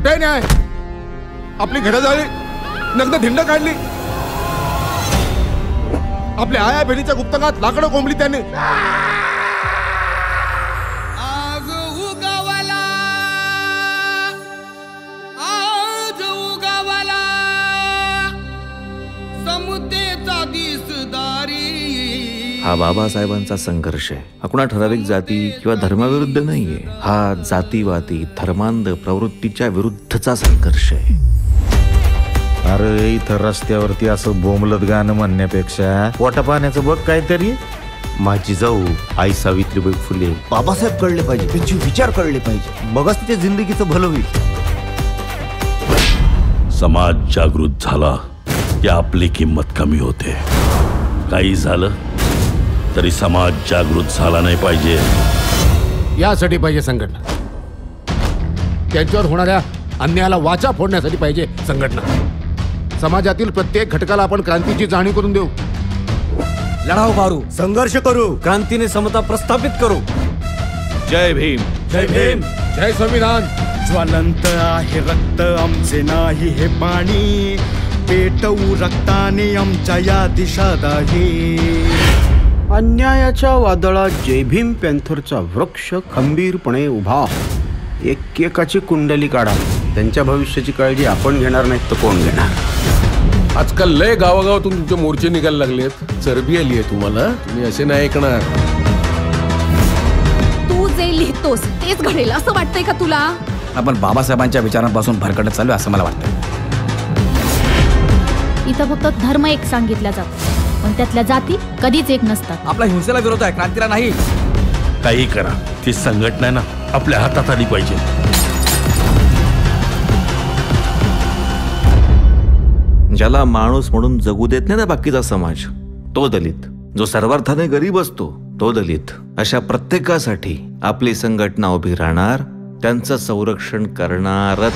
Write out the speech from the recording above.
कुठे न्याय? आपली घरं झाली, नग्न धिंड काढली, आपल्या आया बहिणीच्या गुप्तकात लाकडं कोंबली त्याने. आज उगवला, आज उगवला समुद्रेचा दिसदारी. हा बाबासाहेबांचा संघर्ष आहे. हा कुणा ठराविक जाती किंवा धर्माविरुद्ध नाहीये. हा जातीवादी धर्मांध प्रवृत्तीच्या विरुद्धचा संघर्ष आहे. अरे इथं रस्त्यावरती असं बोंबलत गाणं म्हणण्यापेक्षा पोटा पाण्याचं बघ काहीतरी. माझी जाऊ आई सावित्रीबाई फुले बाबासाहेब कळले पाहिजे, त्यांचे विचार कळले पाहिजे, मगच त्याच्या जिंदगीचं भलं होईल. समाज जागृत झाला की आपली किंमत कमी होते. काही झालं तरी समाज जागृत झाला नाही पाहिजे. यासाठी पाहिजे संघटना. त्यांच्यावर होणाऱ्या अन्यायाला वाचा फोडण्यासाठी पाहिजे संघटना. समाजातील प्रत्येक घटकाला आपण क्रांतीची जाणीव करून देऊ. लढाऊ मारू, संघर्ष करू, क्रांतीने समता प्रस्थापित करू. जय भीम. जय भीम. जय संविधान. ज्वलंत आहे रक्त आमचे नाही हे पाणी, पेटवू रक्ताने आमच्या या दिशा दाही. अन्यायाच्या वादळात जय भीम पॅन्थरचा वृक्ष खंबीरपणे उभा. एकेकाची कुंडली काढा. त्यांच्या भविष्याची काळजी आपण घेणार नाही तर कोण घेणार? आजकाल लय गावागावातून तुमचे मोर्चे निघायला लागलेत. चरबी आली आहे तुम्हाला. तुम्ही असे नाही ऐकणार. तू जे लिहितोस तेच घडेल असं वाटतंय का तुला? आपण बाबासाहेबांच्या विचारांपासून भरकटत चालू असं मला वाटतं. इथं फक्त धर्म एक सांगितला जातो, पण त्यातल्या जाती कधीच एक नसतात. आपला हिंसेला विरोध आहे, क्रांतीला नाही. काही करा, ती संघटना ना आपल्या हातात आली पाहिजे. ज्याला माणूस म्हणून जगू देत नाही ना बाकीचा समाज, तो दलित. जो सर्वार्थाने गरीब असतो तो दलित. अशा प्रत्येकासाठी आपली संघटना उभी राहणार, त्यांचं संरक्षण करणारच.